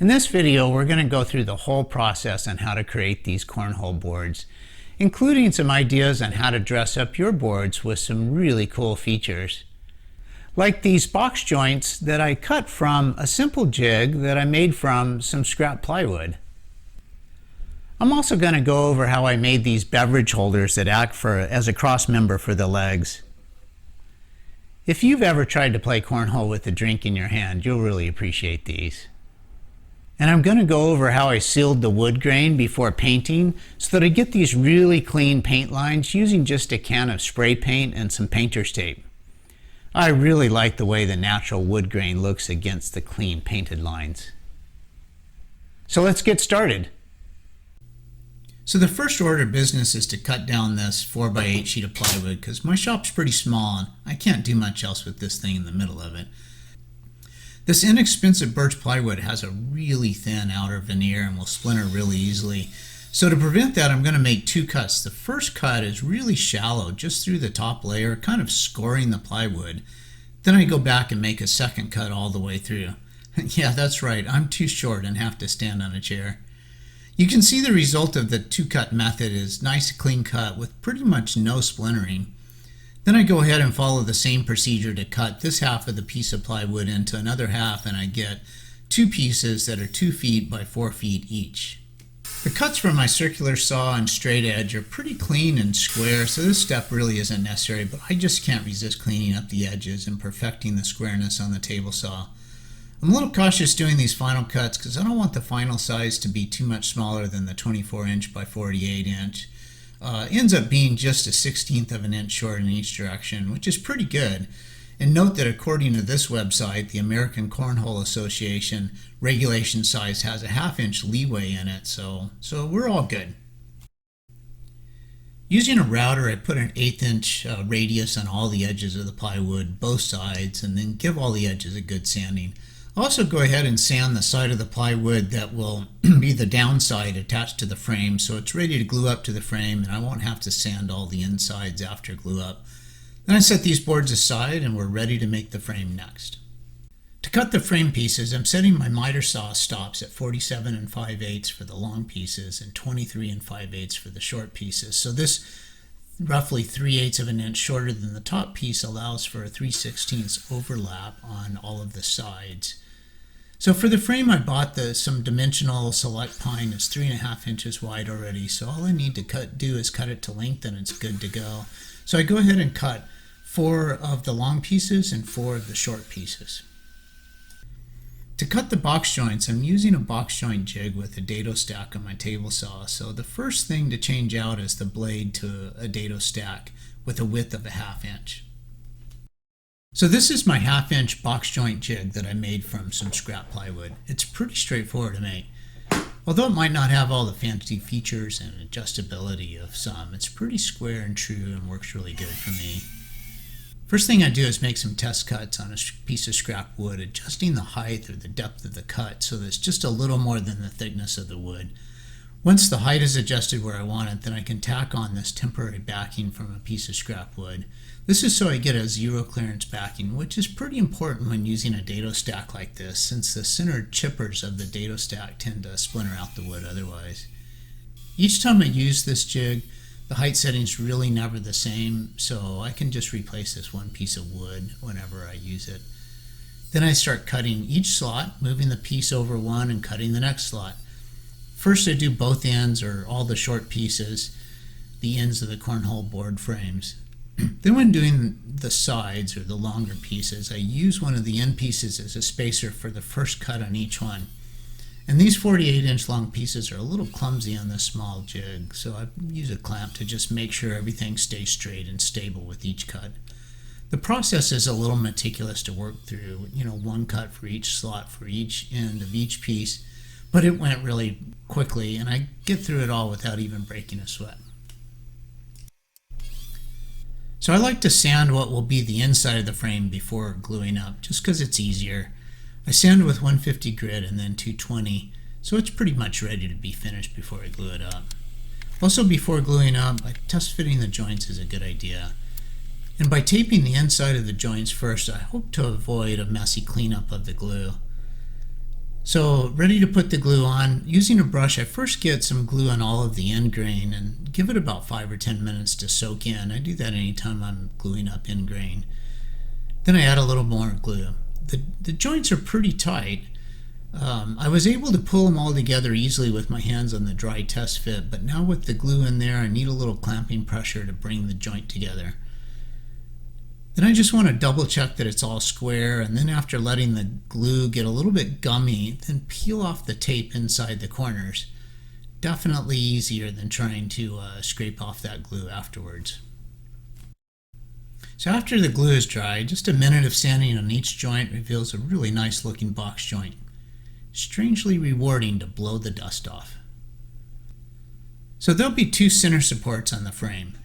In this video, we're going to go through the whole process on how to create these cornhole boards, including some ideas on how to dress up your boards with some really cool features. Like these box joints that I cut from a simple jig that I made from some scrap plywood. I'm also going to go over how I made these beverage holders that act as a cross member for the legs. If you've ever tried to play cornhole with a drink in your hand, you'll really appreciate these. And I'm going to go over how I sealed the wood grain before painting so that I get these really clean paint lines using just a can of spray paint and some painter's tape. I really like the way the natural wood grain looks against the clean painted lines. So let's get started. So the first order of business is to cut down this 4x8 sheet of plywood because my shop's pretty small and I can't do much else with this thing in the middle of it. This inexpensive birch plywood has a really thin outer veneer and will splinter really easily. So to prevent that, I'm going to make two cuts. The first cut is really shallow, just through the top layer, kind of scoring the plywood. Then I go back and make a second cut all the way through. Yeah, that's right, I'm too short and have to stand on a chair. You can see the result of the two-cut method is nice clean cut with pretty much no splintering. Then I go ahead and follow the same procedure to cut this half of the piece of plywood into another half, and I get two pieces that are 2 feet by 4 feet each. The cuts from my circular saw and straight edge are pretty clean and square, so this step really isn't necessary, but I just can't resist cleaning up the edges and perfecting the squareness on the table saw. I'm a little cautious doing these final cuts because I don't want the final size to be too much smaller than the 24 inch by 48 inch. Ends up being just a 1/16 of an inch short in each direction, which is pretty good. And note that according to this website, the American Cornhole Association, regulation size has a 1/2 inch leeway in it, so we're all good. Using a router, I put an 1/8 inch radius on all the edges of the plywood, both sides, and then give all the edges a good sanding. I'll also go ahead and sand the side of the plywood that will be the downside attached to the frame, so it's ready to glue up to the frame and I won't have to sand all the insides after glue up. Then I set these boards aside and we're ready to make the frame next. To cut the frame pieces, I'm setting my miter saw stops at 47 5/8 for the long pieces and 23 5/8 for the short pieces. So this roughly 3/8 of an inch shorter than the top piece allows for a 3/16 overlap on all of the sides. So for the frame, I bought some dimensional select pine. It's 3.5 inches wide already, so all I need to do is cut it to length and it's good to go. So I go ahead and cut 4 of the long pieces and 4 of the short pieces. To cut the box joints, I'm using a box joint jig with a dado stack on my table saw. So the first thing to change out is the blade to a dado stack with a width of a 1/2 inch. So this is my 1/2 inch box joint jig that I made from some scrap plywood. It's pretty straightforward to make. Although it might not have all the fancy features and adjustability of some, it's pretty square and true and works really good for me. First thing I do is make some test cuts on a piece of scrap wood, adjusting the height or the depth of the cut so that it's just a little more than the thickness of the wood. Once the height is adjusted where I want it, then I can tack on this temporary backing from a piece of scrap wood. This is so I get a zero clearance backing, which is pretty important when using a dado stack like this, since the centered chippers of the dado stack tend to splinter out the wood otherwise. Each time I use this jig, the height setting is really never the same, so I can just replace this one piece of wood whenever I use it. Then I start cutting each slot, moving the piece over one and cutting the next slot. First I do both ends or all the short pieces, the ends of the cornhole board frames. Then when doing the sides or the longer pieces, I use one of the end pieces as a spacer for the first cut on each one. And these 48 inch long pieces are a little clumsy on this small jig, so I use a clamp to just make sure everything stays straight and stable with each cut. The process is a little meticulous to work through, one cut for each slot for each end of each piece, but it went really quickly and I get through it all without even breaking a sweat. So I like to sand what will be the inside of the frame before gluing up, just because it's easier. I sand with 150 grit and then 220, so it's pretty much ready to be finished before I glue it up. Also, before gluing up, test fitting the joints is a good idea. And by taping the inside of the joints first, I hope to avoid a messy cleanup of the glue. So ready to put the glue on. Using a brush, I first get some glue on all of the end grain and give it about 5 or 10 minutes to soak in. I do that anytime I'm gluing up end grain. Then I add a little more glue. The joints are pretty tight. I was able to pull them all together easily with my hands on the dry test fit, but now with the glue in there, I need a little clamping pressure to bring the joint together. Then I just want to double check that it's all square, and then after letting the glue get a little bit gummy, then peel off the tape inside the corners. Definitely easier than trying to scrape off that glue afterwards. So after the glue is dry, just a minute of sanding on each joint reveals a really nice looking box joint. Strangely rewarding to blow the dust off. So there'll be 2 center supports on the frame.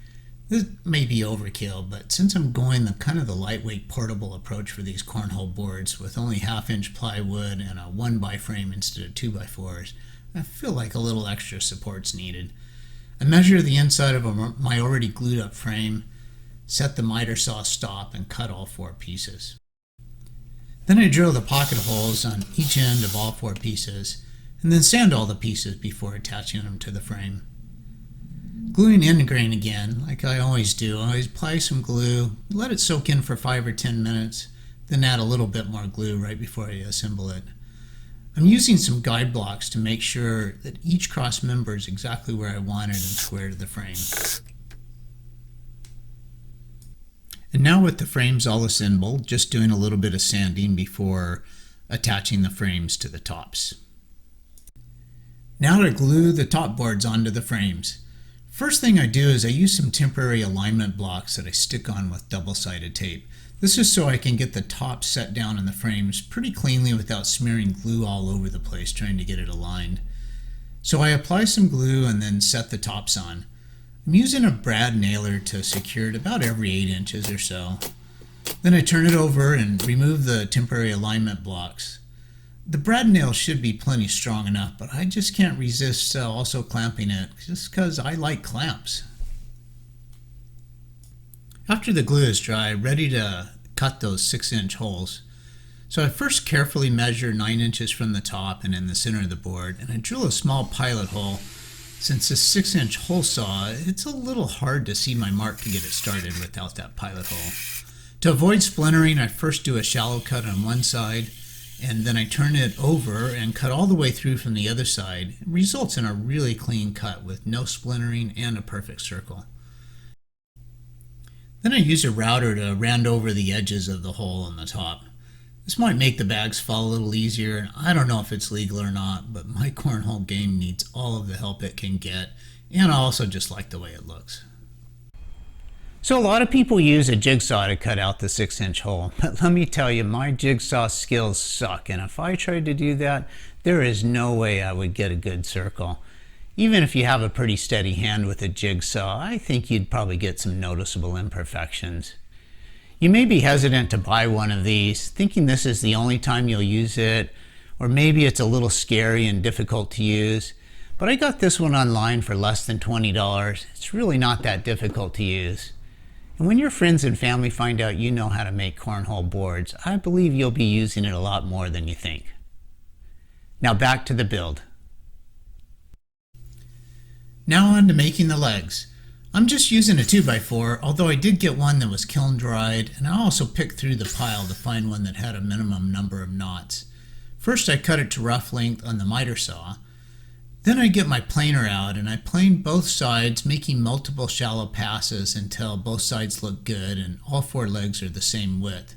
This may be overkill, but since I'm going the lightweight portable approach for these cornhole boards with only 1/2 inch plywood and a 1x frame instead of 2x4s, I feel like a little extra support's needed. I measure the inside of my already glued up frame, set the miter saw stop, and cut all 4 pieces. Then I drill the pocket holes on each end of all 4 pieces, and then sand all the pieces before attaching them to the frame. Gluing end grain again, like I always do, I apply some glue, let it soak in for 5 or 10 minutes, then add a little bit more glue right before I assemble it. I'm using some guide blocks to make sure that each cross member is exactly where I want it and square to the frame. And now with the frames all assembled, just doing a little bit of sanding before attaching the frames to the tops. Now to glue the top boards onto the frames. First thing I do is I use some temporary alignment blocks that I stick on with double-sided tape. This is so I can get the top set down in the frames pretty cleanly without smearing glue all over the place trying to get it aligned. So I apply some glue and then set the tops on. I'm using a brad nailer to secure it about every 8 inches or so. Then I turn it over and remove the temporary alignment blocks. The brad nail should be plenty strong enough, but I just can't resist also clamping it just because I like clamps. After the glue is dry, ready to cut those 6-inch holes. So I first carefully measure 9 inches from the top and in the center of the board, and I drill a small pilot hole. Since this 6-inch hole saw, it's a little hard to see my mark to get it started without that pilot hole. To avoid splintering, I first do a shallow cut on one side, and then I turn it over and cut all the way through from the other side. It results in a really clean cut with no splintering and a perfect circle. Then I use a router to round over the edges of the hole on the top. This might make the bags fall a little easier, and I don't know if it's legal or not, but my cornhole game needs all of the help it can get, and I also just like the way it looks. So a lot of people use a jigsaw to cut out the 6-inch hole, but let me tell you, my jigsaw skills suck, and if I tried to do that, there is no way I would get a good circle. Even if you have a pretty steady hand with a jigsaw, I think you'd probably get some noticeable imperfections. You may be hesitant to buy one of these, thinking this is the only time you'll use it, or maybe it's a little scary and difficult to use, but I got this one online for less than $20. It's really not that difficult to use. And when your friends and family find out you know how to make cornhole boards, I believe you'll be using it a lot more than you think. Now back to the build. Now on to making the legs. I'm just using a 2x4, although I did get one that was kiln dried, and I also picked through the pile to find one that had a minimum number of knots. First I cut it to rough length on the miter saw. Then I get my planer out and I plane both sides, making multiple shallow passes until both sides look good and all 4 legs are the same width.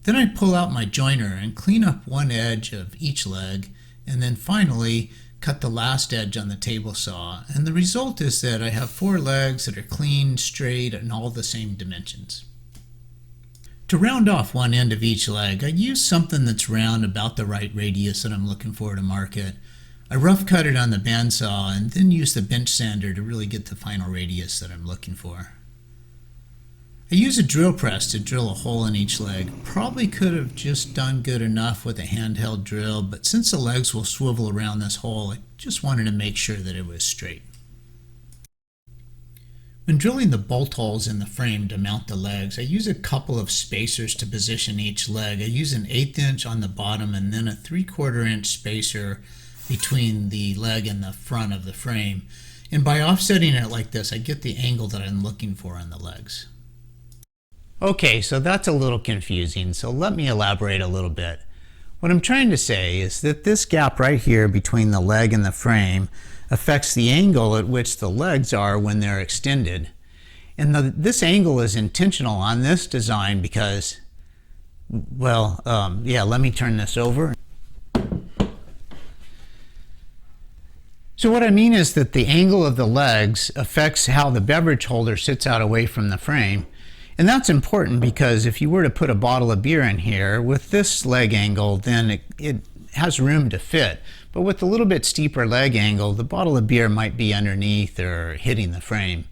Then I pull out my joiner and clean up one edge of each leg, and then finally cut the last edge on the table saw, and the result is that I have 4 legs that are clean, straight, and all the same dimensions. To round off one end of each leg, I use something that's round about the right radius that I'm looking for to mark it. I rough cut it on the bandsaw and then use the bench sander to really get the final radius that I'm looking for. I use a drill press to drill a hole in each leg. Probably could have just done good enough with a handheld drill, but since the legs will swivel around this hole, I just wanted to make sure that it was straight. When drilling the bolt holes in the frame to mount the legs, I use a couple of spacers to position each leg. I use an 1/8 inch on the bottom and then a 3/4 inch spacer between the leg and the front of the frame. And by offsetting it like this, I get the angle that I'm looking for on the legs. Okay, so that's a little confusing, so let me elaborate a little bit. What I'm trying to say is that this gap right here between the leg and the frame affects the angle at which the legs are when they're extended. And this angle is intentional on this design because, well, let me turn this over. So what I mean is that the angle of the legs affects how the beverage holder sits out away from the frame. And that's important because if you were to put a bottle of beer in here with this leg angle, then it has room to fit. But with a little bit steeper leg angle, the bottle of beer might be underneath or hitting the frame.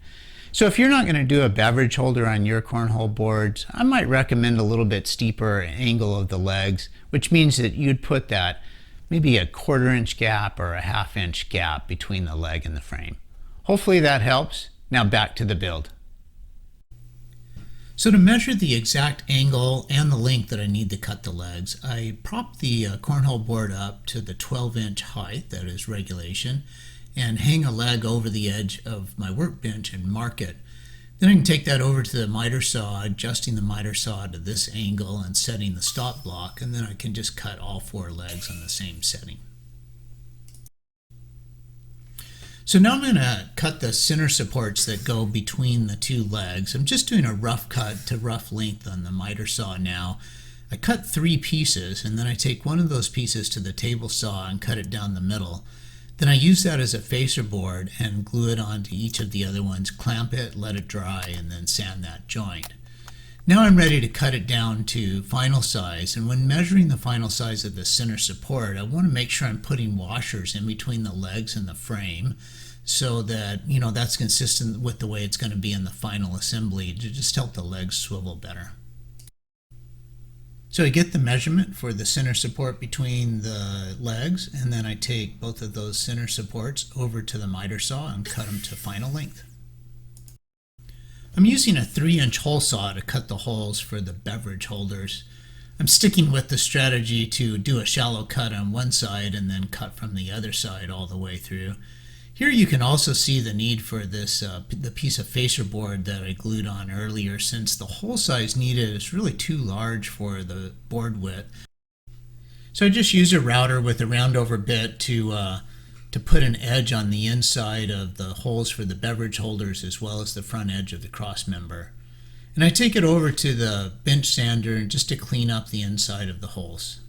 So if you're not going to do a beverage holder on your cornhole boards, I might recommend a little bit steeper angle of the legs, which means that you'd put that maybe a 1/4 inch gap or a 1/2 inch gap between the leg and the frame. Hopefully that helps. Now back to the build. So to measure the exact angle and the length that I need to cut the legs, I prop the cornhole board up to the 12-inch height, that is regulation, and hang a leg over the edge of my workbench and mark it. Then I can take that over to the miter saw, adjusting the miter saw to this angle and setting the stop block, and then I can just cut all 4 legs on the same setting. So now I'm going to cut the center supports that go between the 2 legs. I'm just doing a rough cut to rough length on the miter saw now. I cut 3 pieces and then I take one of those pieces to the table saw and cut it down the middle. Then I use that as a facer board and glue it onto each of the other ones, clamp it, let it dry, and then sand that joint. Now I'm ready to cut it down to final size, and when measuring the final size of the center support, I want to make sure I'm putting washers in between the legs and the frame so that, that's consistent with the way it's going to be in the final assembly to just help the legs swivel better. So I get the measurement for the center support between the legs, and then I take both of those center supports over to the miter saw and cut them to final length. I'm using a 3-inch hole saw to cut the holes for the beverage holders. I'm sticking with the strategy to do a shallow cut on one side and then cut from the other side all the way through. Here you can also see the need for this the piece of facer board that I glued on earlier, since the hole size needed is really too large for the board width. So I just use a router with a round over bit to put an edge on the inside of the holes for the beverage holders as well as the front edge of the cross member. And I take it over to the bench sander just to clean up the inside of the holes.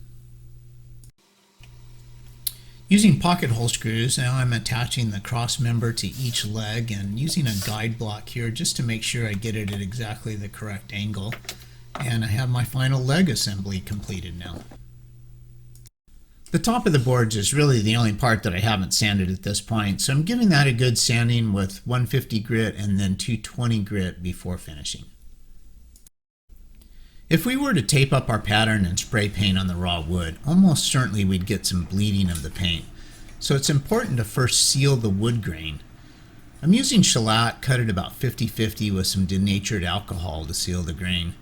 Using pocket hole screws, now I'm attaching the cross member to each leg and using a guide block here just to make sure I get it at exactly the correct angle. And I have my final leg assembly completed now. The top of the boards is really the only part that I haven't sanded at this point, so I'm giving that a good sanding with 150 grit and then 220 grit before finishing. If we were to tape up our pattern and spray paint on the raw wood, almost certainly we'd get some bleeding of the paint. So it's important to first seal the wood grain. I'm using shellac cut at about 50-50 with some denatured alcohol to seal the grain.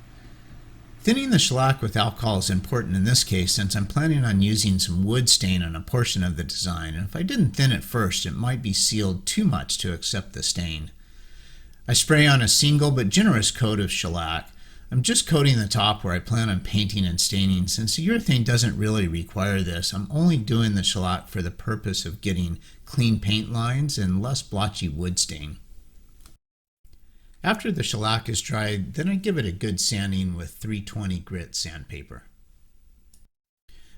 Thinning the shellac with alcohol is important in this case since I'm planning on using some wood stain on a portion of the design, and if I didn't thin it first, it might be sealed too much to accept the stain. I spray on a single but generous coat of shellac. I'm just coating the top where I plan on painting and staining. Since the urethane doesn't really require this, I'm only doing the shellac for the purpose of getting clean paint lines and less blotchy wood stain. After the shellac is dried, then I give it a good sanding with 320 grit sandpaper.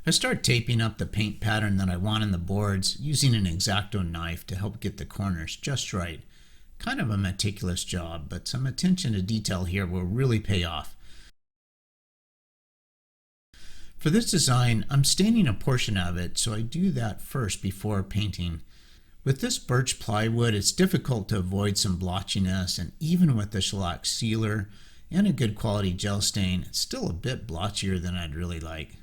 I start taping up the paint pattern that I want on the boards using an X-Acto knife to help get the corners just right. Kind of a meticulous job, but some attention to detail here will really pay off. For this design, I'm staining a portion of it, so I do that first before painting. With this birch plywood, it's difficult to avoid some blotchiness, and even with the shellac sealer and a good quality gel stain, it's still a bit blotchier than I'd really like.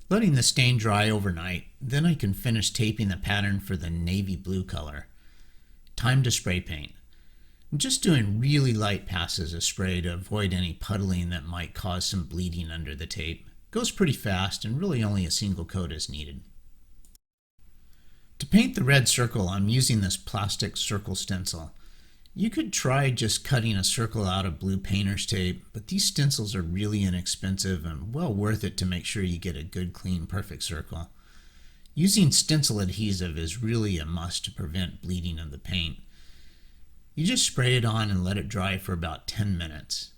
Letting the stain dry overnight, then I can finish taping the pattern for the navy blue color. Time to spray paint. I'm just doing really light passes of spray to avoid any puddling that might cause some bleeding under the tape. It goes pretty fast and really only a single coat is needed. To paint the red circle, I'm using this plastic circle stencil. You could try just cutting a circle out of blue painter's tape, but these stencils are really inexpensive and well worth it to make sure you get a good, clean, perfect circle. Using stencil adhesive is really a must to prevent bleeding of the paint. You just spray it on and let it dry for about 10 minutes.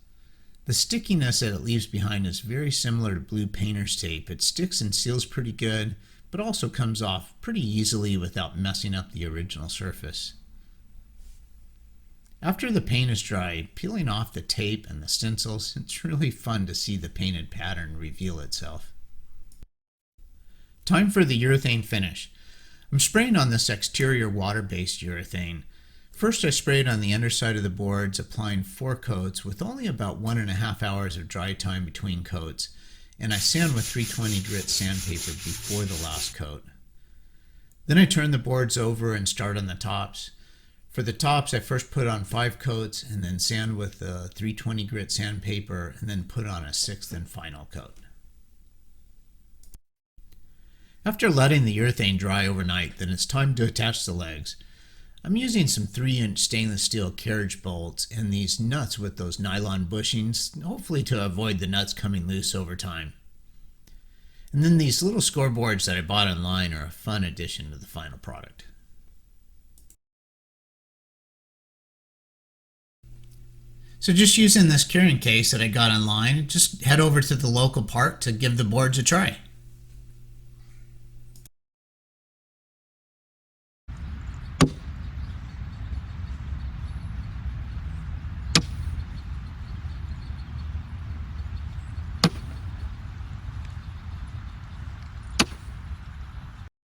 The stickiness that it leaves behind is very similar to blue painter's tape. It sticks and seals pretty good, but also comes off pretty easily without messing up the original surface. After the paint is dry, peeling off the tape and the stencils, it's really fun to see the painted pattern reveal itself. Time for the urethane finish. I'm spraying on this exterior water-based urethane. First I sprayed on the underside of the boards, applying 4 coats with only about 1.5 hours of dry time between coats, and I sand with 320 grit sandpaper before the last coat. Then I turn the boards over and start on the tops. For the tops, I first put on 5 coats and then sand with the 320 grit sandpaper and then put on a 6th and final coat. After letting the urethane dry overnight, then it's time to attach the legs. I'm using some 3-inch stainless steel carriage bolts and these nuts with those nylon bushings, hopefully to avoid the nuts coming loose over time. And then these little scoreboards that I bought online are a fun addition to the final product. So just using this carrying case that I got online, just head over to the local park to give the boards a try.